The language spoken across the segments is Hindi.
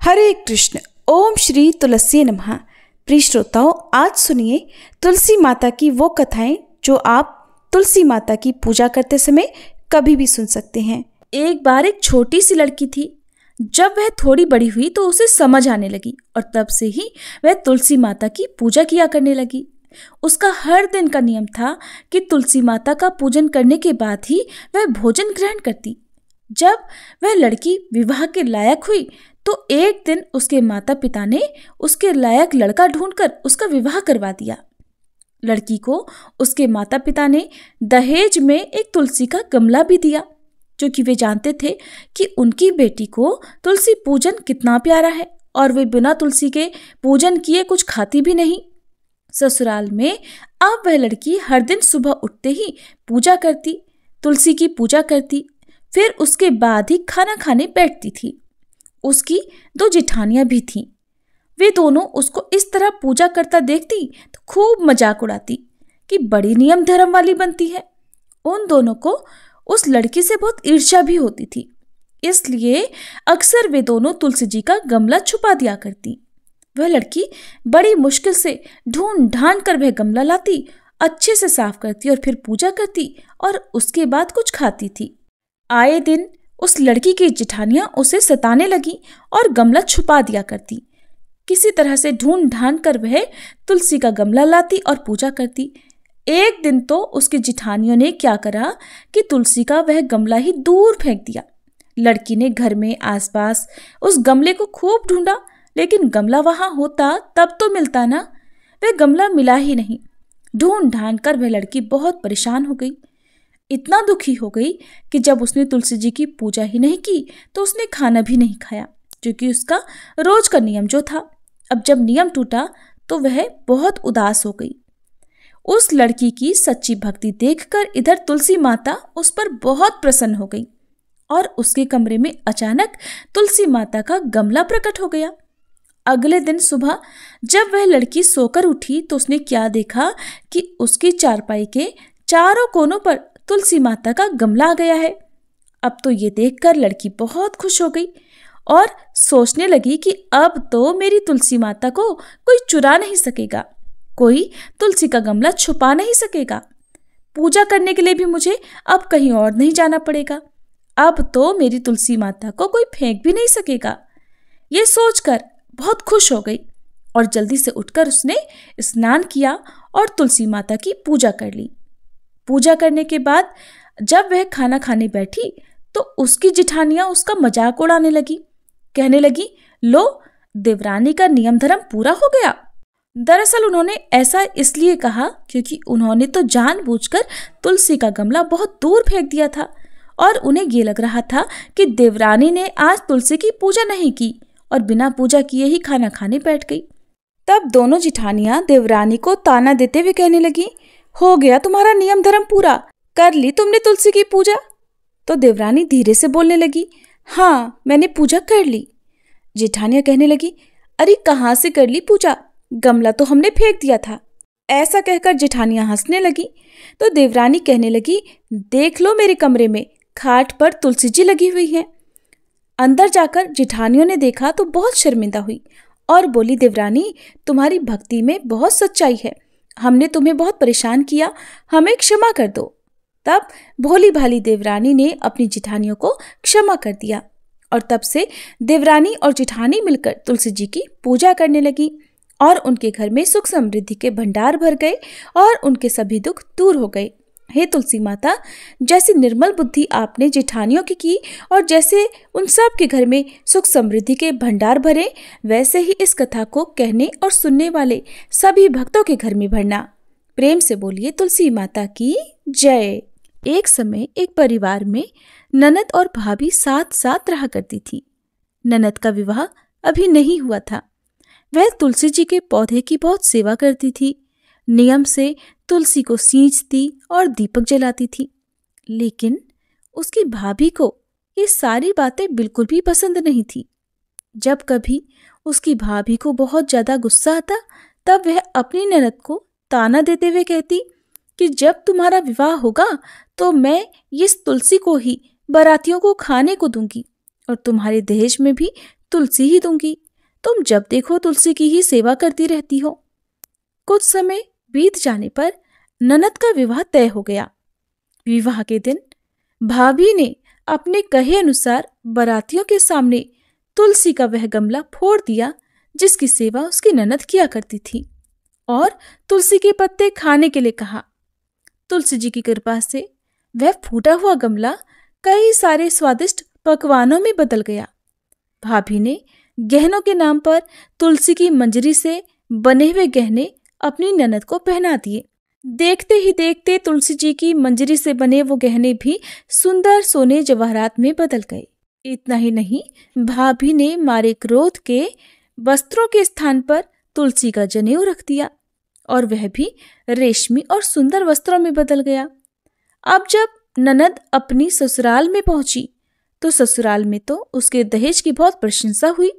हरे कृष्ण। ओम श्री तुलसी नमः। प्रिय श्रोताओं, आज सुनिए तुलसी माता की वो कथाएं जो आप तुलसी माता की पूजा करते समय कभी भी सुन सकते हैं। एक बार एक छोटी सी लड़की थी। जब वह थोड़ी बड़ी हुई तो उसे समझ आने लगी और तब से ही वह तुलसी माता की पूजा किया करने लगी। उसका हर दिन का नियम था कि तुलसी माता का पूजन करने के बाद ही वह भोजन ग्रहण करती। जब वह लड़की विवाह के लायक हुई तो एक दिन उसके माता पिता ने उसके लायक लड़का ढूंढकर उसका विवाह करवा दिया। लड़की को उसके माता पिता ने दहेज में एक तुलसी का गमला भी दिया, क्योंकि वे जानते थे कि उनकी बेटी को तुलसी पूजन कितना प्यारा है और वे बिना तुलसी के पूजन किए कुछ खाती भी नहीं। ससुराल में अब वह लड़की हर दिन सुबह उठते ही पूजा करती, तुलसी की पूजा करती, फिर उसके बाद ही खाना खाने बैठती थी। उसकी 2 जेठानियां भी थीं। वे दोनों उसको इस तरह पूजा करता देखती तो खूब मजाक उड़ाती कि बड़ी नियम धर्म वाली बनती है। उन दोनों को उस लड़की से बहुत ईर्ष्या भी होती थी, इसलिए अक्सर वे दोनों तुलसी जी का गमला छुपा दिया करती। वह लड़की बड़ी मुश्किल से ढूंढ ढांड कर वह गमला लाती, अच्छे से साफ करती और फिर पूजा करती और उसके बाद कुछ खाती थी। आए दिन उस लड़की की जेठानियां उसे सताने लगी और गमला छुपा दिया करती। किसी तरह से ढूंढ ढांड कर वह तुलसी का गमला लाती और पूजा करती। एक दिन तो उसकी जेठानियों ने क्या करा कि तुलसी का वह गमला ही दूर फेंक दिया। लड़की ने घर में आसपास उस गमले को खूब ढूंढा, लेकिन गमला वहां होता तब तो मिलता ना। वह गमला मिला ही नहीं। ढूंढ ढांड कर वह लड़की बहुत परेशान हो गई, इतना दुखी हो गई कि जब उसने तुलसी जी की पूजा ही नहीं की तो उसने खाना भी नहीं खाया, क्योंकि उसका रोज का नियम जो था। अब जब नियम टूटा तो वह बहुत उदास हो गई। उस लड़की की सच्ची भक्ति देखकर इधर तुलसी माता उस पर बहुत प्रसन्न हो गई और उसके कमरे में अचानक तुलसी माता का गमला प्रकट हो गया। अगले दिन सुबह जब वह लड़की सोकर उठी तो उसने क्या देखा कि उसकी चारपाई के चारों कोनों पर तुलसी माता का गमला आ गया है। अब तो ये देखकर लड़की बहुत खुश हो गई और सोचने लगी कि अब तो मेरी तुलसी माता को कोई चुरा नहीं सकेगा, कोई तुलसी का गमला छुपा नहीं सकेगा। पूजा करने के लिए भी मुझे अब कहीं और नहीं जाना पड़ेगा। अब तो मेरी तुलसी माता को कोई फेंक भी नहीं सकेगा। ये सोचकर बहुत खुश हो गई और जल्दी से उठकर उसने स्नान किया और तुलसी माता की पूजा कर ली। पूजा करने के बाद जब वह खाना खाने बैठी तो उसकी जेठानियां उसका मजाक उड़ाने लगी, कहने लगी, लो देवरानी का नियम धर्म पूरा हो गया। दरअसल उन्होंने ऐसा इसलिए कहा क्योंकि उन्होंने तो जानबूझकर तुलसी का गमला बहुत दूर फेंक दिया था और उन्हें ये लग रहा था कि देवरानी ने आज तुलसी की पूजा नहीं की और बिना पूजा किए ही खाना खाने बैठ गई। तब दोनों जेठानियां देवरानी को ताना देते हुए कहने लगी, हो गया तुम्हारा नियम धर्म पूरा, कर ली तुमने तुलसी की पूजा। तो देवरानी धीरे से बोलने लगी, हाँ मैंने पूजा कर ली। जेठानियां कहने लगी, अरे कहाँ से कर ली पूजा, गमला तो हमने फेंक दिया था। ऐसा कहकर जेठानियां हंसने लगी तो देवरानी कहने लगी, देख लो मेरे कमरे में खाट पर तुलसी जी लगी हुई है। अंदर जाकर जेठानियों ने देखा तो बहुत शर्मिंदा हुई और बोली, देवरानी तुम्हारी भक्ति में बहुत सच्चाई है, हमने तुम्हें बहुत परेशान किया, हमें क्षमा कर दो। तब भोली भाली देवरानी ने अपनी जेठानियों को क्षमा कर दिया और तब से देवरानी और जेठानी मिलकर तुलसी जी की पूजा करने लगी और उनके घर में सुख समृद्धि के भंडार भर गए और उनके सभी दुख दूर हो गए। हे तुलसी माता, जैसी निर्मल बुद्धि आपने जेठानियों की और जैसे उन सब के घर में सुख समृद्धि के भंडार भरे, वैसे ही इस कथा को कहने और सुनने वाले सभी भक्तों के घर में भरना। प्रेम से बोलिए तुलसी माता की जय। एक समय एक परिवार में ननद और भाभी साथ साथ रहा करती थी। ननद का विवाह अभी नहीं हुआ था। वह तुलसी जी के पौधे की बहुत सेवा करती थी, नियम से तुलसी को सींचती और दीपक जलाती थी। लेकिन उसकी भाभी को ये सारी बातें बिल्कुल भी पसंद नहीं थी। जब कभी उसकी भाभी को बहुत ज्यादा गुस्सा आता तब वह अपनी ननद को ताना देते हुए कहती कि जब तुम्हारा विवाह होगा तो मैं इस तुलसी को ही बारातियों को खाने को दूंगी और तुम्हारे दहेज में भी तुलसी ही दूंगी। तुम जब देखो तुलसी की ही सेवा करती रहती हो। कुछ समय बीत जाने पर ननद का विवाह तय हो गया। विवाह के दिन भाभी ने अपने कहे अनुसार बारातियों के सामने तुलसी का वह गमला फोड़ दिया जिसकी सेवा उसकी ननद किया करती थी, और तुलसी के पत्ते खाने के लिए कहा। तुलसी जी की कृपा से वह फूटा हुआ गमला कई सारे स्वादिष्ट पकवानों में बदल गया। भाभी ने गहनों के नाम पर तुलसी की मंजरी से बने हुए गहने अपनी ननद को पहना दिए। देखते ही देखते तुलसी जी की मंजरी से बने वो गहने भी सुंदर सोने जवाहरात में बदल गए। इतना ही नहीं, भाभी ने मारे क्रोध के वस्त्रों के स्थान पर तुलसी का जनेऊ रख दिया और वह भी रेशमी और सुंदर वस्त्रों में बदल गया। अब जब ननद अपनी ससुराल में पहुंची तो ससुराल में तो उसके दहेज की बहुत प्रशंसा हुई।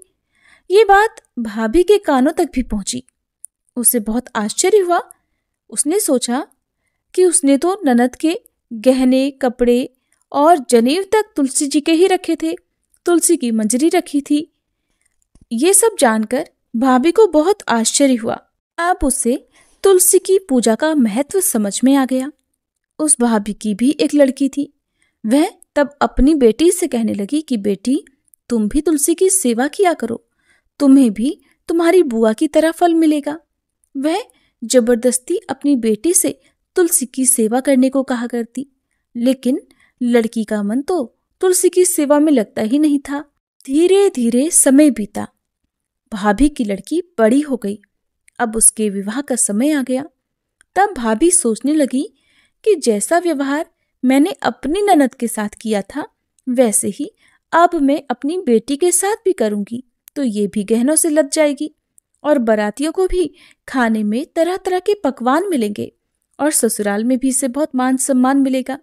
ये बात भाभी के कानों तक भी पहुंची। उसे बहुत आश्चर्य हुआ। उसने सोचा कि उसने तो ननद के गहने, कपड़े और जनेऊ तक तुलसी जी के ही रखे थे, तुलसी की मंजरी रखी थी। ये सब जानकर भाभी को बहुत आश्चर्य हुआ। अब उसे तुलसी की पूजा का महत्व समझ में आ गया। उस भाभी की भी एक लड़की थी। वह तब अपनी बेटी से कहने लगी कि बेटी, तुम भी तुलसी की सेवा किया करो, तुम्हें भी तुम्हारी बुआ की तरह फल मिलेगा। वह जबरदस्ती अपनी बेटी से तुलसी की सेवा करने को कहा करती, लेकिन लड़की का मन तो तुलसी की सेवा में लगता ही नहीं था। धीरे धीरे समय बीता। भाभी की लड़की बड़ी हो गई। अब उसके विवाह का समय आ गया। तब भाभी सोचने लगी कि जैसा व्यवहार मैंने अपनी ननद के साथ किया था वैसे ही अब मैं अपनी बेटी के साथ भी करूंगी, तो ये भी गहनों से लद जाएगी और बारातियों को भी खाने में तरह तरह के पकवान मिलेंगे और ससुराल में भी इसे बहुत मान सम्मान मिलेगा।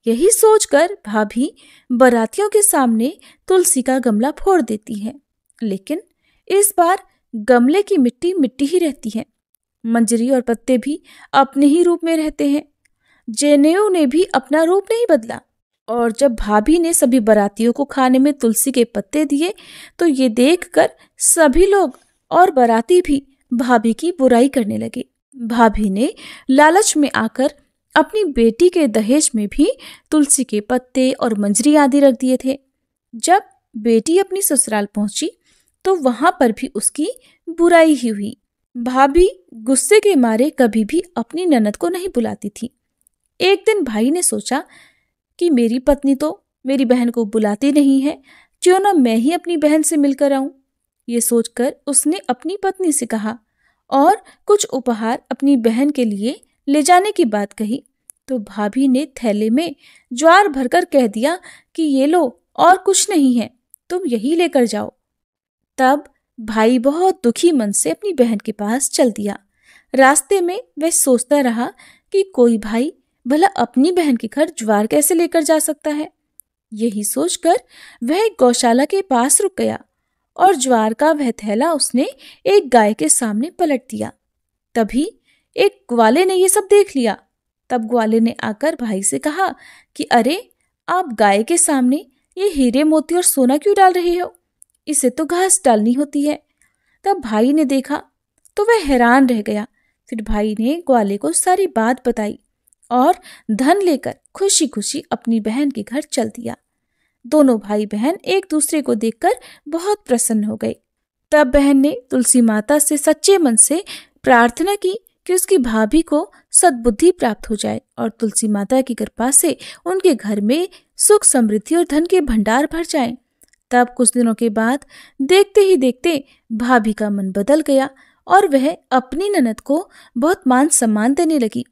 यही सोचकर भाभी बारातियों के सामने तुलसी का गमला फोड़ देती है, लेकिन इस बार गमले की मिट्टी मिट्टी ही रहती है। मंजरी और पत्ते भी अपने ही रूप में रहते हैं। जनेऊ ने भी अपना रूप नहीं बदला। और जब भाभी ने सभी बारातियों को खाने में तुलसी के पत्ते दिए तो ये देखकर सभी लोग और बाराती भी भाभी की बुराई करने लगे। भाभी ने लालच में आकर अपनी बेटी के दहेज में भी तुलसी के पत्ते और मंजरी आदि रख दिए थे। जब बेटी अपनी ससुराल पहुंची तो वहां पर भी उसकी बुराई ही हुई। भाभी गुस्से के मारे कभी भी अपनी ननद को नहीं बुलाती थी। एक दिन भाई ने सोचा कि मेरी पत्नी तो मेरी बहन को बुलाती नहीं है, क्यों ना मैं ही अपनी बहन से मिलकर आऊं। ये सोचकर उसने अपनी पत्नी से कहा और कुछ उपहार अपनी बहन के लिए ले जाने की बात कही। तो भाभी ने थैले में ज्वार भरकर कह दिया कि ये लो और कुछ नहीं है, तुम यही लेकर जाओ। तब भाई बहुत दुखी मन से अपनी बहन के पास चल दिया। रास्ते में वह सोचता रहा कि कोई भाई भला अपनी बहन के घर ज्वार कैसे लेकर जा सकता है। यही सोचकर वह एक गौशाला के पास रुक गया और ज्वार का वह थैला उसने एक गाय के सामने पलट दिया। तभी एक ग्वाले ने ये सब देख लिया। तब ग्वाले ने आकर भाई से कहा कि अरे, आप गाय के सामने ये हीरे मोती और सोना क्यों डाल रहे हो? इसे तो घास डालनी होती है। तब भाई ने देखा तो वह हैरान रह गया। फिर भाई ने ग्वाले को सारी बात बताई और धन लेकर खुशी खुशी अपनी बहन के घर चल दिया। दोनों भाई बहन एक दूसरे को देखकर बहुत प्रसन्न हो गए। तब बहन ने तुलसी माता से सच्चे मन से प्रार्थना की कि उसकी भाभी को सद्बुद्धि प्राप्त हो जाए और तुलसी माता की कृपा से उनके घर में सुख समृद्धि और धन के भंडार भर जाएं। तब कुछ दिनों के बाद देखते ही देखते भाभी का मन बदल गया और वह अपनी ननद को बहुत मान सम्मान देने लगी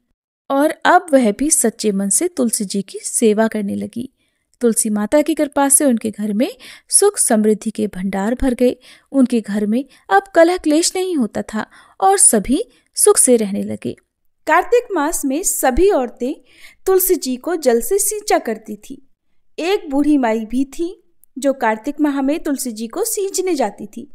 और अब वह भी सच्चे मन से तुलसी जी की सेवा करने लगी। तुलसी माता की कृपा से उनके घर में सुख समृद्धि के भंडार भर गए। उनके घर में अब कलह क्लेश नहीं होता था और सभी सुख से रहने लगे। कार्तिक मास में सभी औरतें तुलसी जी को जल से सींचा करती थी। एक बूढ़ी माई भी थी जो कार्तिक माह में तुलसी जी को सींचने जाती थी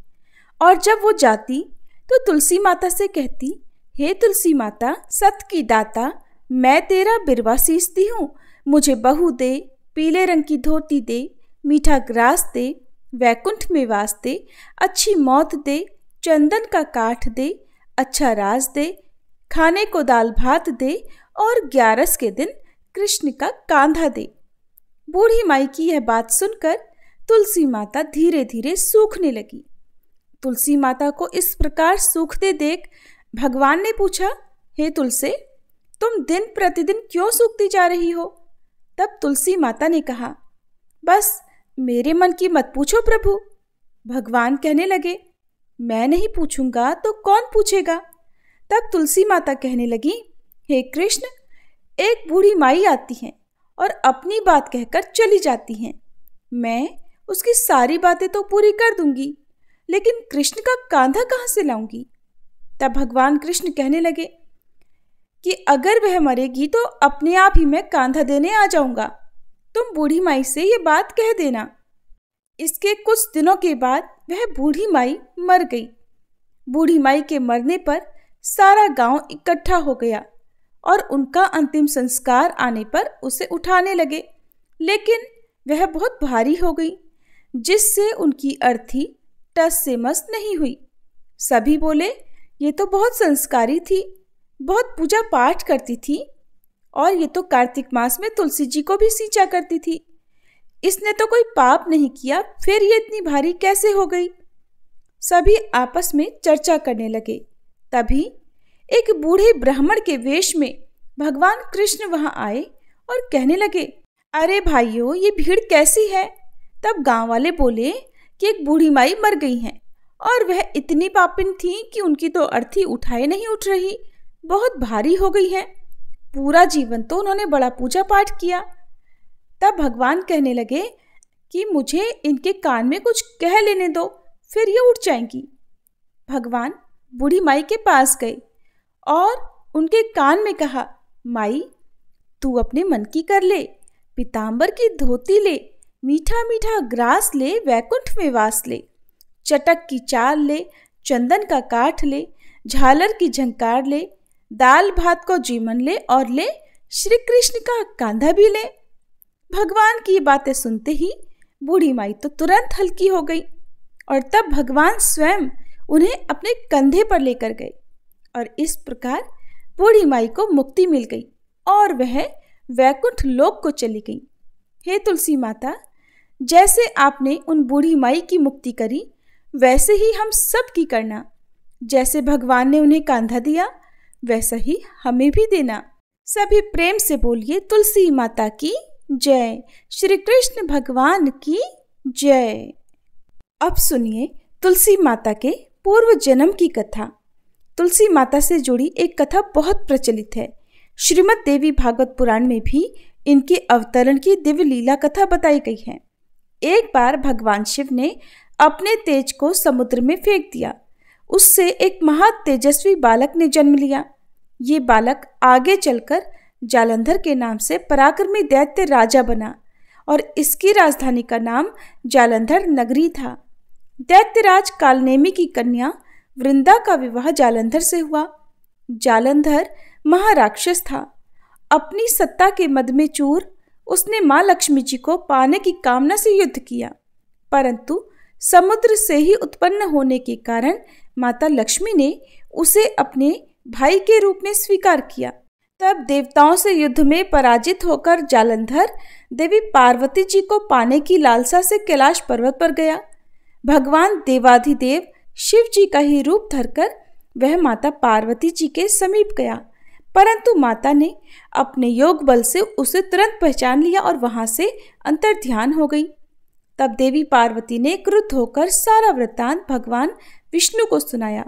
और जब वो जाती तो तुलसी माता से कहती, हे तुलसी माता, सत की दाता, मैं तेरा बिरवा सींचती हूँ, मुझे बहू दे, पीले रंग की धोती दे, मीठा ग्रास दे वैकुंठ में वास दे, अच्छी मौत दे, चंदन का काठ दे, अच्छा राज दे, खाने को दाल भात दे और 11 के दिन कृष्ण का कांधा दे। बूढ़ी माई की यह बात सुनकर तुलसी माता धीरे धीरे सूखने लगी। तुलसी माता को इस प्रकार सूखते देख भगवान ने पूछा, हे तुलसी, तुम दिन प्रतिदिन क्यों सूखती जा रही हो? तब तुलसी माता ने कहा, बस मेरे मन की मत पूछो प्रभु। भगवान कहने लगे, मैं नहीं पूछूंगा तो कौन पूछेगा? तब तुलसी माता कहने लगी, हे कृष्ण, एक बूढ़ी माई आती है और अपनी बात कहकर चली जाती हैं। मैं उसकी सारी बातें तो पूरी कर दूंगी, लेकिन कृष्ण का कांधा कहाँ से लाऊंगी? तब भगवान कृष्ण कहने लगे कि अगर वह मरेगी तो अपने आप ही मैं कांधा देने आ जाऊंगा। तुम बूढ़ी माई से ये बात कह देना। इसके कुछ दिनों के बाद वह बूढ़ी माई मर गई। बूढ़ी माई के मरने पर सारा गांव इकट्ठा हो गया और उनका अंतिम संस्कार आने पर उसे उठाने लगे, लेकिन वह बहुत भारी हो गई, जिससे उनकी अर्थी टस से मस नहीं हुई। सभी बोले, ये तो बहुत संस्कारी थी, बहुत पूजा पाठ करती थी और ये तो कार्तिक मास में तुलसी जी को भी सींचा करती थी। इसने तो कोई पाप नहीं किया, फिर ये इतनी भारी कैसे हो गई? सभी आपस में चर्चा करने लगे। तभी एक बूढ़े ब्राह्मण के वेश में भगवान कृष्ण वहां आए और कहने लगे, अरे भाइयों, ये भीड़ कैसी है? तब गांव वाले बोले कि एक बूढ़ी माई मर गई हैं और वह इतनी पापिन थी कि उनकी तो अर्थी उठाए नहीं उठ रही, बहुत भारी हो गई है। पूरा जीवन तो उन्होंने बड़ा पूजा पाठ किया। तब भगवान कहने लगे कि मुझे इनके कान में कुछ कह लेने दो, फिर ये उठ जाएंगी। भगवान बूढ़ी माई के पास गए और उनके कान में कहा, माई, तू अपने मन की कर ले, पीतांबर की धोती ले, मीठा मीठा ग्रास ले, वैकुंठ में वास ले, चटक की चाल ले, चंदन का काठ ले, झालर की झंकार ले, दाल भात को जीवन ले और ले श्री कृष्ण का कांधा भी ले। भगवान की बातें सुनते ही बूढ़ी माई तो तुरंत हल्की हो गई और तब भगवान स्वयं उन्हें अपने कंधे पर लेकर गए और इस प्रकार बूढ़ी माई को मुक्ति मिल गई और वह वैकुंठ लोक को चली गई। हे तुलसी माता, जैसे आपने उन बूढ़ी माई की मुक्ति करी, वैसे ही हम सब की करना। जैसे भगवान ने उन्हें कांधा दिया, वैसा ही हमें भी देना। सभी प्रेम से बोलिए, तुलसी माता की जय, श्री कृष्ण भगवान की जय। अब सुनिए तुलसी माता के पूर्व जन्म की कथा। तुलसी माता से जुड़ी एक कथा बहुत प्रचलित है। श्रीमद् देवी भागवत पुराण में भी इनके अवतरण की दिव्य लीला कथा बताई गई है। एक बार भगवान शिव ने अपने तेज को समुद्र में फेंक दिया। उससे एक महा तेजस्वी बालक ने जन्म लिया। ये बालक आगे चलकर जालंधर के नाम से पराक्रमी दैत्य राजा बना और इसकी राजधानी का नाम जालंधर नगरी था। दैत्यराज कालनेमी की कन्या वृंदा का विवाह जालंधर से हुआ। जालंधर महाराक्षस था। अपनी सत्ता के मद में चूर उसने माँ लक्ष्मी जी को पाने की कामना से युद्ध किया, परंतु समुद्र से ही उत्पन्न होने के कारण माता लक्ष्मी ने उसे अपने भाई के रूप में स्वीकार किया। तब देवताओं से युद्ध में पराजित होकर जालंधर देवी पार्वती जी को पाने की लालसा से कैलाश पर्वत पर गया। भगवान देवाधिदेव शिव जी का ही रूप धरकर वह माता पार्वती जी के समीप गया, परंतु माता ने अपने योग बल से उसे तुरंत पहचान लिया और वहां से अंतर्ध्यान हो गई। तब देवी पार्वती ने क्रुद्ध होकर सारा वृत्तांत भगवान विष्णु को सुनाया।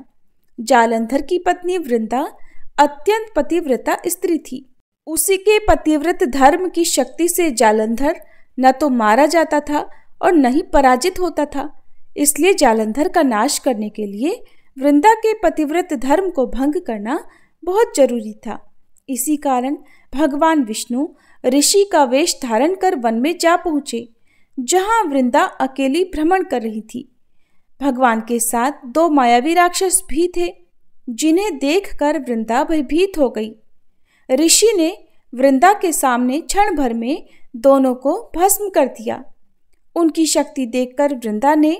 जालंधर की पत्नी वृंदा अत्यंत पतिव्रता स्त्री थी। उसी के पतिव्रत धर्म की शक्ति से जालंधर न तो मारा जाता था और न ही पराजित होता था। इसलिए जालंधर का नाश करने के लिए वृंदा के पतिव्रत धर्म को भंग करना बहुत जरूरी था। इसी कारण भगवान विष्णु ऋषि का वेश धारण कर वन में जा पहुंचे, जहां वृंदा अकेली भ्रमण कर रही थी। भगवान के साथ 2 मायावी राक्षस भी थे, जिन्हें देखकर वृंदा भयभीत हो गई। ऋषि ने वृंदा के सामने क्षण भर में दोनों को भस्म कर दिया उनकी शक्ति देखकर वृंदा ने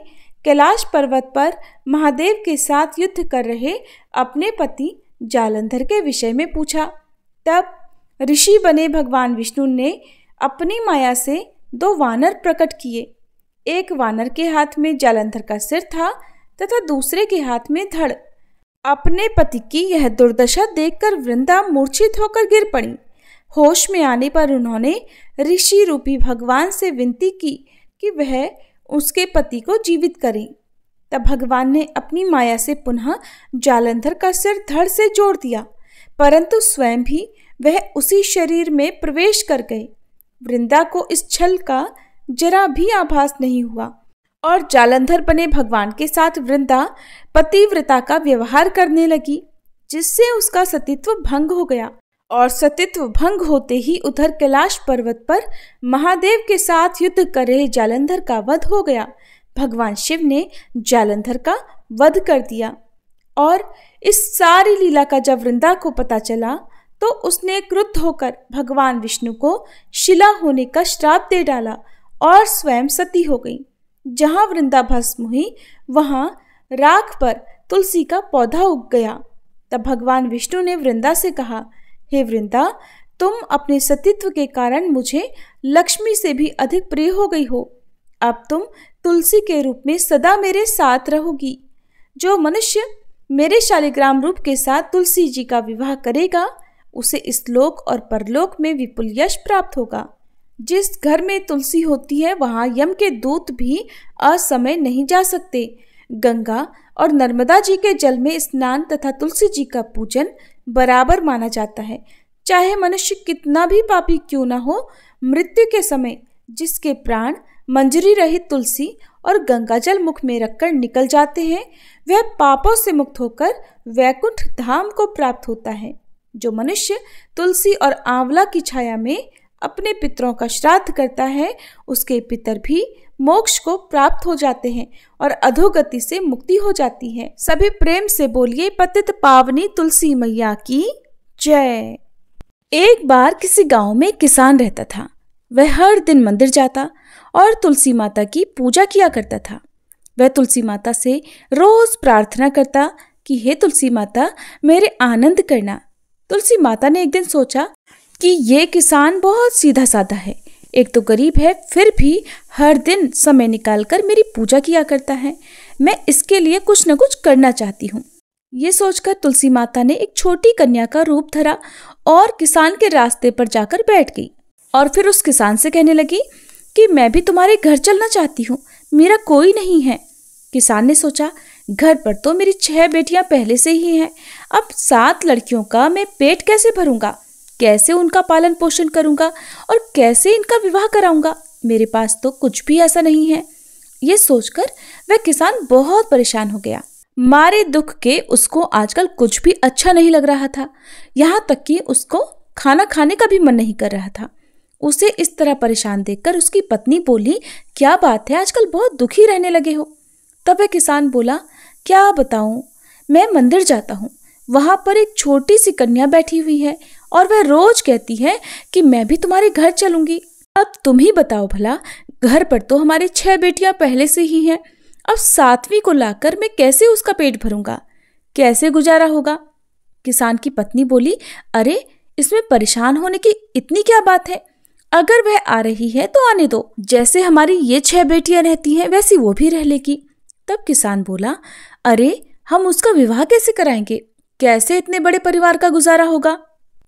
कैलाश पर्वत पर महादेव के साथ युद्ध कर रहे अपने पति जालंधर के विषय में पूछा। तब ऋषि बने भगवान विष्णु ने अपनी माया से 2 वानर प्रकट किए। एक वानर के हाथ में जालंधर का सिर था तथा दूसरे के हाथ में धड़। अपने पति की यह दुर्दशा देखकर वृंदा मूर्छित होकर गिर पड़ी। होश में आने पर उन्होंने ऋषि रूपी भगवान से विनती की कि वह उसके पति को जीवित करें। तब भगवान ने अपनी माया से पुनः जालंधर का सिर धड़ से जोड़ दिया, परंतु स्वयं भी वह उसी शरीर में प्रवेश कर गए। वृंदा को इस छल का जरा भी आभास नहीं हुआ और जालंधर बने भगवान के साथ वृंदा पतिव्रता का व्यवहार करने लगी, जिससे उसका सतीत्व भंग हो गया। और सतीत्व भंग होते ही उधर कैलाश पर्वत पर महादेव के साथ युद्ध कर रहे जालंधर का वध हो गया। भगवान शिव ने जालंधर का वध कर दिया। और इस सारी लीला का जब वृंदा को पता चला तो उसने क्रुद्ध होकर भगवान विष्णु को शिला होने का श्राप दे डाला और स्वयं सती हो गई। जहां वृंदा भस्म हुई वहां राख पर तुलसी का पौधा उग गया। तब भगवान विष्णु ने वृंदा से कहा, हे वृंदा, तुम अपने सतीत्व के कारण मुझे लक्ष्मी से भी अधिक प्रिय हो गई हो। अब तुम तुलसी के रूप में सदा मेरे साथ रहोगी। जो मनुष्य मेरे शालिग्राम रूप के साथ तुलसी जी का विवाह करेगा उसे इस लोक और परलोक में विपुल यश प्राप्त होगा। जिस घर में तुलसी होती है वहां यम के दूत भी असमय नहीं जा सकते। गंगा और नर्मदा जी के जल में स्नान तथा तुलसी जी का पूजन बराबर माना जाता है। चाहे मनुष्य कितना भी पापी क्यों न हो, मृत्यु के समय जिसके प्राण मंजरी रहित तुलसी और गंगा जल मुख में रखकर निकल जाते हैं, वह पापों से मुक्त होकर वैकुंठ धाम को प्राप्त होता है। जो मनुष्य तुलसी और आंवला की छाया में अपने पितरों का श्राद्ध करता है, उसके पितर भी मोक्ष को प्राप्त हो जाते हैं और अधोगति से मुक्ति हो जाती है। सभी प्रेम से बोलिए, पतित पावनी तुलसी मैया की जय। एक बार किसी गांव में किसान रहता था। वह हर दिन मंदिर जाता और तुलसी माता की पूजा किया करता था। वह तुलसी माता से रोज प्रार्थना करता कि हे तुलसी माता, मेरे आनंद करना। तुलसी माता ने एक दिन सोचा कि ये किसान बहुत सीधा साधा है, एक तो गरीब है, फिर भी हर दिन समय निकालकर मेरी पूजा किया करता है। मैं इसके लिए कुछ न कुछ करना चाहती हूँ। ये सोचकर तुलसी माता ने एक छोटी कन्या का रूप धरा और किसान के रास्ते पर जाकर बैठ गई और फिर उस किसान से कहने लगी कि मैं भी तुम्हारे घर चलना चाहती हूँ, मेरा कोई नहीं है। किसान ने सोचा, घर पर तो मेरी 6 बेटियां पहले से ही हैं, अब 7 लड़कियों का मैं पेट कैसे भरूंगा, कैसे उनका पालन पोषण करूंगा और कैसे इनका विवाह कराऊंगा। मेरे पास तो कुछ भी ऐसा नहीं है। ये सोचकर वह किसान बहुत परेशान हो गया। मारे दुख के उसको आजकल कुछ भी अच्छा नहीं लग रहा था, यहाँ तक कि उसको खाना खाने का भी मन नहीं कर रहा था। उसे इस तरह परेशान देखकर उसकी पत्नी बोली, क्या बात है, आजकल बहुत दुखी रहने लगे हो। तब वह किसान बोला, क्या बताऊं, मैं मंदिर जाता हूँ, वहां पर एक छोटी सी कन्या बैठी हुई है और वह रोज कहती है कि मैं भी तुम्हारे घर चलूंगी। अब तुम ही बताओ भला, घर पर तो हमारी 6 बेटियां पहले से ही हैं, अब 7वीं को लाकर मैं कैसे उसका पेट भरूंगा, कैसे गुजारा होगा। किसान की पत्नी बोली, अरे इसमें परेशान होने की इतनी क्या बात है, अगर वह आ रही है तो आने दो, जैसे हमारी ये 6 बेटियां रहती हैं वैसी वो भी रह लेगी। तब किसान बोला, अरे हम उसका विवाह कैसे कराएंगे, कैसे इतने बड़े परिवार का गुजारा होगा।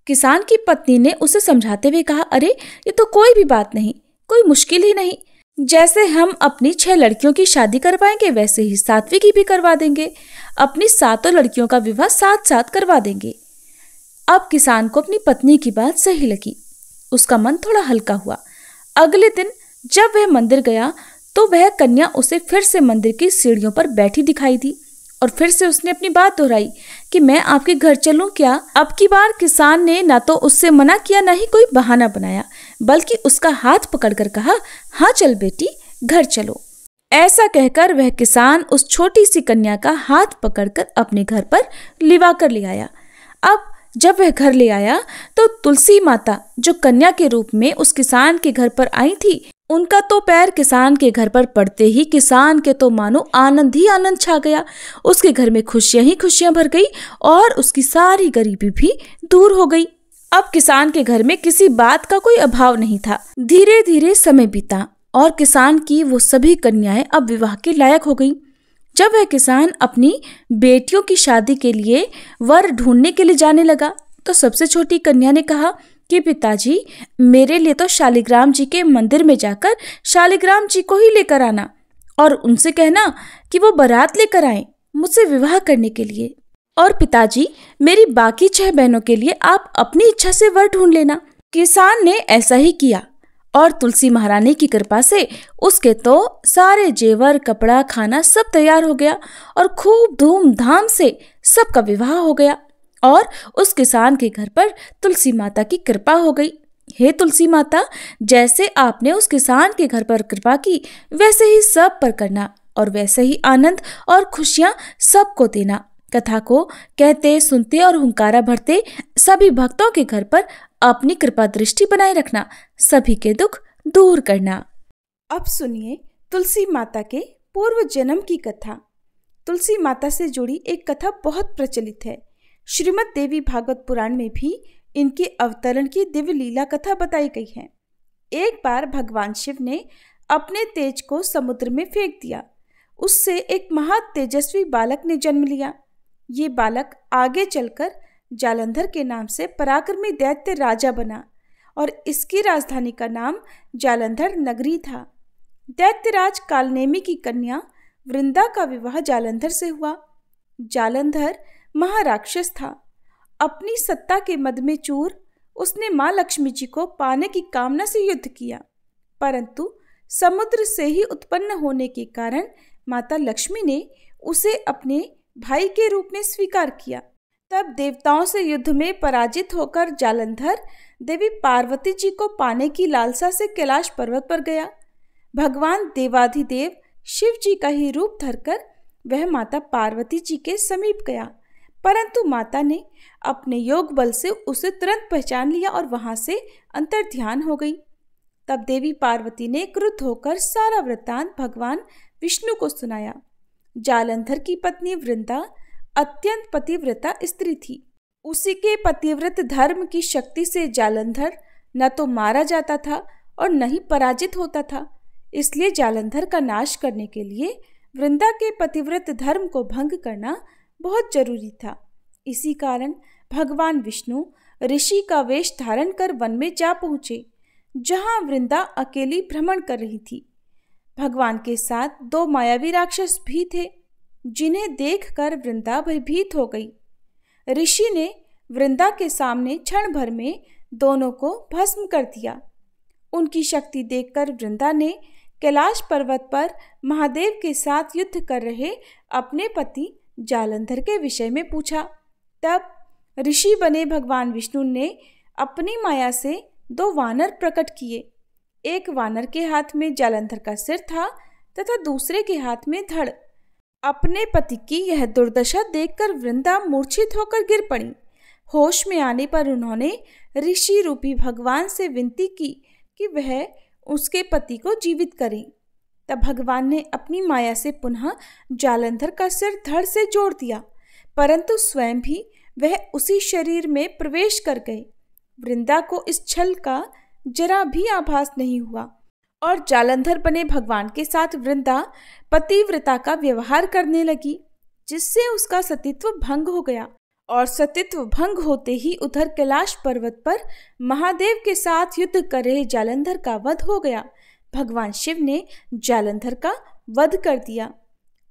किसान की पत्नी ने उसे समझाते हुए कहा, अरे ये तो कोई भी बात नहीं, कोई मुश्किल ही नहीं, जैसे हम अपनी 6 लड़कियों की शादी करवाएंगे वैसे ही 7वीं की भी करवा देंगे, अपनी 7 लड़कियों का विवाह साथ साथ करवा देंगे। अब किसान को अपनी पत्नी की बात सही लगी, उसका मन थोड़ा हल्का हुआ। अगले दिन जब वह मंदिर गया तो वह कन्या उसे फिर से मंदिर की सीढ़ियों पर बैठी दिखाई दी और फिर से उसने अपनी बात दोहराई कि मैं आपके घर चलूं क्या। अब की बार किसान ने ना तो उससे मना किया, ना ही कोई बहाना बनाया, बल्कि उसका हाथ पकड़कर कहा, हाँ चल बेटी, घर चलो। ऐसा कहकर वह किसान उस छोटी सी कन्या का हाथ पकड़कर अपने घर पर लिवा कर ले आया। अब जब वह घर ले आया तो तुलसी माता, जो कन्या के रूप में उस किसान के घर पर आई थी, उनका तो पैर किसान के घर पर पड़ते ही किसान के तो मानो आनंद ही आनंद छा गया। उसके घर में खुशियां ही खुशियां भर गई और उसकी सारी गरीबी भी दूर हो गई। अब किसान के घर में किसी बात का कोई अभाव नहीं था। धीरे धीरे समय बीता और किसान की वो सभी कन्याएं अब विवाह के लायक हो गई। जब वह किसान अपनी बेटियों की शादी के लिए वर ढूंढने के लिए जाने लगा तो सबसे छोटी कन्या ने कहा कि पिताजी, मेरे लिए तो शालिग्राम जी के मंदिर में जाकर शालिग्राम जी को ही लेकर आना और उनसे कहना कि वो बारात लेकर आए मुझसे विवाह करने के लिए। और पिताजी, मेरी बाकी 6 बहनों के लिए आप अपनी इच्छा से वर ढूंढ लेना। किसान ने ऐसा ही किया और तुलसी महारानी की कृपा से उसके तो सारे जेवर, कपड़ा, खाना सब तैयार हो गया और खूब धूमधाम से सबका विवाह हो गया और उस किसान के घर पर तुलसी माता की कृपा हो गई। हे तुलसी माता, जैसे आपने उस किसान के घर पर कृपा की वैसे ही सब पर करना और वैसे ही आनंद और खुशियां सबको देना। कथा को कहते, सुनते और हुंकारा भरते सभी भक्तों के घर पर अपनी कृपा दृष्टि बनाए रखना, सभी के दुख दूर करना। अब सुनिए तुलसी माता के पूर्व जन्म की कथा। तुलसी माता से जुड़ी एक कथा बहुत प्रचलित है। श्रीमद् देवी भागवत पुराण में भी इनके अवतरण की दिव्य लीला कथा बताई गई है। एक बार भगवान शिव ने अपने तेज को समुद्र में फेंक दिया। उससे एक महा तेजस्वी बालक ने जन्म लिया। ये बालक आगे चलकर जालंधर के नाम से पराक्रमी दैत्य राजा बना और इसकी राजधानी का नाम जालंधर नगरी था। दैत्यराज कालनेमी की कन्या वृंदा का विवाह जालंधर से हुआ। जालंधर महाराक्षस था। अपनी सत्ता के मद में चूर उसने मां लक्ष्मी जी को पाने की कामना से युद्ध किया, परंतु समुद्र से ही उत्पन्न होने के कारण माता लक्ष्मी ने उसे अपने भाई के रूप में स्वीकार किया। तब देवताओं से युद्ध में पराजित होकर जालंधर देवी पार्वती जी को पाने की लालसा से कैलाश पर्वत पर गया। भगवान देवाधिदेव शिव जी का ही रूप धरकर वह माता पार्वती जी के समीप गया, परंतु माता ने अपने योग बल से उसे तुरंत पहचान लिया और वहां से अंतर्ध्यान हो गई। तब देवी पार्वती ने क्रुद्ध होकर सारा वृत्तांत भगवान विष्णु को सुनाया। जालंधर की पत्नी वृंदा अत्यंत पतिव्रता स्त्री थी। उसी के पतिव्रत धर्म की शक्ति से जालंधर न तो मारा जाता था और न ही पराजित होता था। इसलिए जालंधर का नाश करने के लिए वृंदा के पतिव्रत धर्म को भंग करना बहुत जरूरी था। इसी कारण भगवान विष्णु ऋषि का वेश धारण कर वन में जा पहुंचे, जहां वृंदा अकेली भ्रमण कर रही थी। भगवान के साथ 2 मायावी राक्षस भी थे, जिन्हें देखकर वृंदा भयभीत हो गई। ऋषि ने वृंदा के सामने क्षण भर में दोनों को भस्म कर दिया। उनकी शक्ति देखकर वृंदा ने कैलाश पर्वत पर महादेव के साथ युद्ध कर रहे अपने पति जालंधर के विषय में पूछा। तब ऋषि बने भगवान विष्णु ने अपनी माया से 2 वानर प्रकट किए। एक वानर के हाथ में जालंधर का सिर था तथा दूसरे के हाथ में धड़। अपने पति की यह दुर्दशा देखकर वृंदा मूर्छित होकर गिर पड़ी। होश में आने पर उन्होंने ऋषि रूपी भगवान से विनती की कि वह उसके पति को जीवित करें। तब भगवान ने अपनी माया से पुनः जालंधर का सिर धड़ से जोड़ दिया, परंतु स्वयं भी वह उसी शरीर में प्रवेश कर गए। वृंदा को इस छल का जरा भी आभास नहीं हुआ और जालंधर बने भगवान के साथ वृंदा पतिव्रता का व्यवहार करने लगी, जिससे उसका सतीत्व भंग हो गया। और सतीत्व भंग होते ही उधर कैलाश पर्वत पर महादेव के साथ युद्ध कर रहे जालंधर का वध हो गया। भगवान शिव ने जालंधर का वध कर दिया।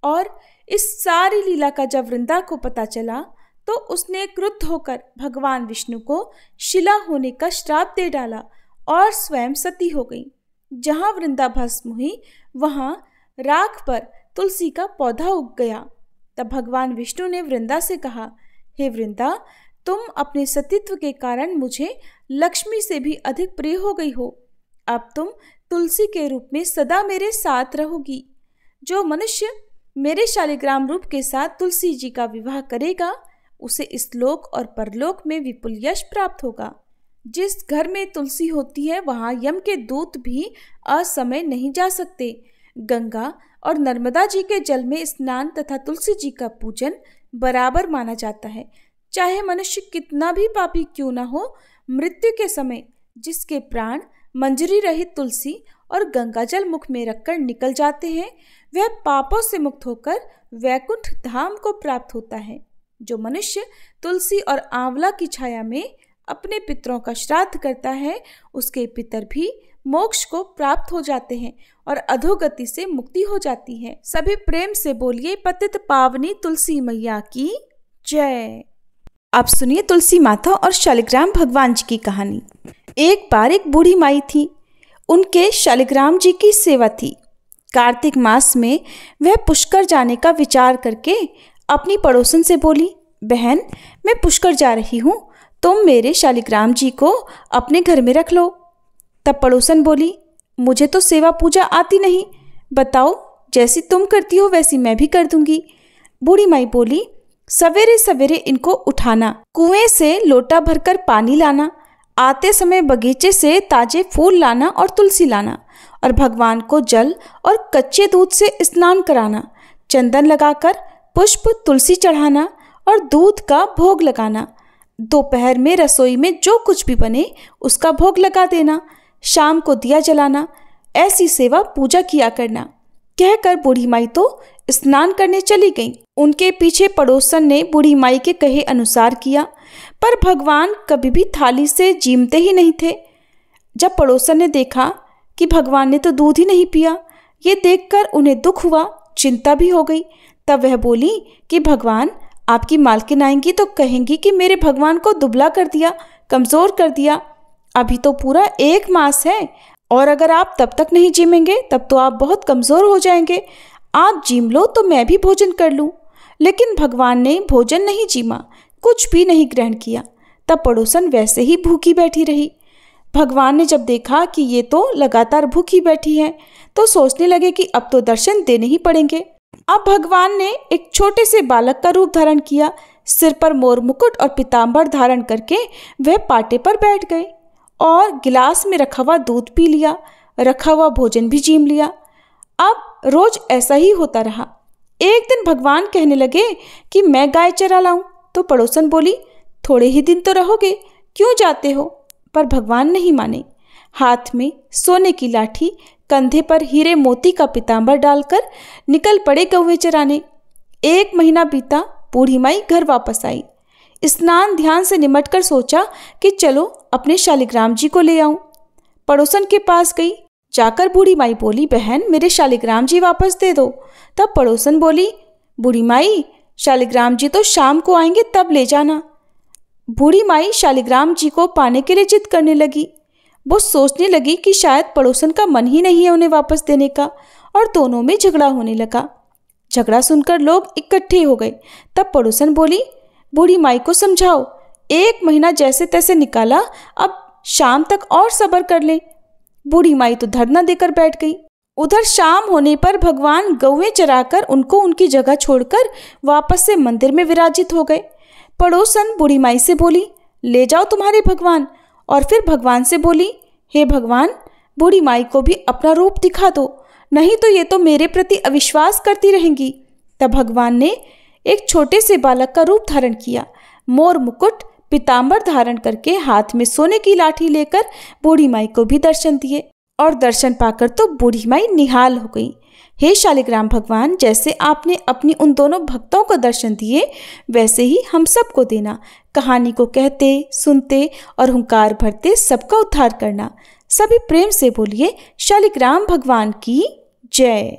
और इस सारी लीला का जब वृंदा को पता चला तो उसने क्रुद्ध होकर भगवान विष्णु को शिला होने का श्राप दे डाला और स्वयं सती हो गई। जहां वृंदा भस्म हुई वहां राख पर तुलसी का पौधा उग गया। तब भगवान विष्णु ने वृंदा से कहा, हे वृंदा, तुम अपने सतीत्व के कारण मुझे लक्ष्मी से भी अधिक प्रिय हो गई हो। अब तुम तुलसी के रूप में सदा मेरे साथ रहोगी। जो मनुष्य मेरे शालिग्राम रूप के साथ तुलसी जी का विवाह करेगा उसे इस लोक और परलोक में विपुल यश प्राप्त होगा। जिस घर में तुलसी होती है वहां यम के दूत भी असमय नहीं जा सकते। गंगा और नर्मदा जी के जल में स्नान तथा तुलसी जी का पूजन बराबर माना जाता है। चाहे मनुष्य कितना भी पापी क्यों न हो, मृत्यु के समय जिसके प्राण मंजरी रहित तुलसी और गंगा जल मुख में रखकर निकल जाते हैं, वह पापों से मुक्त होकर वैकुंठ धाम को प्राप्त होता है। जो मनुष्य तुलसी और आंवला की छाया में अपने पितरों का श्राद्ध करता है, उसके पितर भी मोक्ष को प्राप्त हो जाते हैं और अधोगति से मुक्ति हो जाती है। सभी प्रेम से बोलिए पतित पावनी तुलसी मैया की जय। आप सुनिए तुलसी माता और शालिग्राम भगवान जी की कहानी। एक बार एक बूढ़ी माई थी, उनके शालिग्राम जी की सेवा थी। कार्तिक मास में वह पुष्कर जाने का विचार करके अपनी पड़ोसन से बोली, बहन मैं पुष्कर जा रही हूँ, तुम मेरे शालिग्राम जी को अपने घर में रख लो। तब पड़ोसन बोली, मुझे तो सेवा पूजा आती नहीं, बताओ जैसी तुम करती हो वैसी मैं भी कर दूंगी। बूढ़ी माई बोली, सवेरे सवेरे इनको उठाना, कुएं से लोटा भरकर पानी लाना, आते समय बगीचे से ताजे फूल लाना और तुलसी लाना, और भगवान को जल और कच्चे दूध से स्नान कराना, चंदन लगाकर पुष्प तुलसी चढ़ाना और दूध का भोग लगाना। दोपहर में रसोई में जो कुछ भी बने उसका भोग लगा देना, शाम को दिया जलाना, ऐसी सेवा पूजा किया करना। कहकर बूढ़ी माई तो स्नान करने चली गई। उनके पीछे पड़ोसन ने बूढ़ी माई के कहे अनुसार किया, पर भगवान कभी भी थाली से जीमते ही नहीं थे। जब पड़ोसन ने देखा कि भगवान ने तो दूध ही नहीं पिया, ये देखकर उन्हें दुख हुआ, चिंता भी हो गई। तब वह बोली कि भगवान, आपकी मालकिन आएंगी तो कहेंगी कि मेरे भगवान को दुबला कर दिया, कमज़ोर कर दिया। अभी तो पूरा 1 मास है और अगर आप तब तक नहीं जिमेंगे तब तो आप बहुत कमज़ोर हो जाएंगे। आप जिम लो तो मैं भी भोजन कर लूँ। लेकिन भगवान ने भोजन नहीं जिमा, कुछ भी नहीं ग्रहण किया। तब पड़ोसन वैसे ही भूखी बैठी रही। भगवान ने जब देखा कि ये तो लगातार भूखी बैठी है तो सोचने लगे कि अब तो दर्शन देने ही पड़ेंगे। अब भगवान ने एक छोटे से बालक का रूप धारण किया। सिर पर मोर मुकुट और पीताम्बर धारण करके वह पाटे पर बैठ गए और गिलास में रखा हुआ दूध पी लिया, रखा हुआ भोजन भी जीम लिया। अब रोज ऐसा ही होता रहा। एक दिन भगवान कहने लगे कि मैं गाय चरा लाऊं, तो पड़ोसन बोली, थोड़े ही दिन तो रहोगे, क्यों जाते हो? पर भगवान नहीं माने। हाथ में सोने की लाठी, कंधे पर हीरे मोती का पीताम्बर डालकर निकल पड़े गौवे चराने। 1 महीना बीता, बूढ़ी माई घर वापस आई। स्नान ध्यान से निमटकर सोचा कि चलो अपने शालिग्राम जी को ले आऊं। पड़ोसन के पास गई। जाकर बूढ़ी माई बोली, बहन मेरे शालिग्राम जी वापस दे दो। तब पड़ोसन बोली, बूढ़ी माई शालिग्राम जी तो शाम को आएंगे, तब ले जाना। बूढ़ी माई शालिग्राम जी को पाने के लिए जिद करने लगी। वो सोचने लगी कि शायद पड़ोसन का मन ही नहीं है उन्हें वापस देने का, और दोनों में झगड़ा होने लगा। झगड़ा सुनकर लोग इकट्ठे हो गए। तब पड़ोसन बोली, बूढ़ी माई को समझाओ, 1 महीना जैसे तैसे निकाला, अब शाम तक और सब्र कर ले। बूढ़ी माई तो धरना देकर बैठ गई। उधर शाम होने पर भगवान गौवें चराकर उनको उनकी जगह छोड़कर वापस से मंदिर में विराजित हो गए। पड़ोसन बूढ़ी माई से बोली, ले जाओ तुम्हारे भगवान। और फिर भगवान से बोली, हे भगवान, बूढ़ी माई को भी अपना रूप दिखा दो, नहीं तो ये तो मेरे प्रति अविश्वास करती रहेंगी। तब भगवान ने एक छोटे से बालक का रूप धारण किया। मोर मुकुट पीताम्बर धारण करके हाथ में सोने की लाठी लेकर बूढ़ी माई को भी दर्शन दिए, और दर्शन पाकर तो बूढ़ी माई निहाल हो गई। हे शालिग्राम भगवान, जैसे आपने अपनी उन दोनों भक्तों को दर्शन दिए वैसे ही हम सबको देना। कहानी को कहते, सुनते और हुंकार भरते सबका उद्धार करना। सभी प्रेम से बोलिए शालिग्राम भगवान की जय।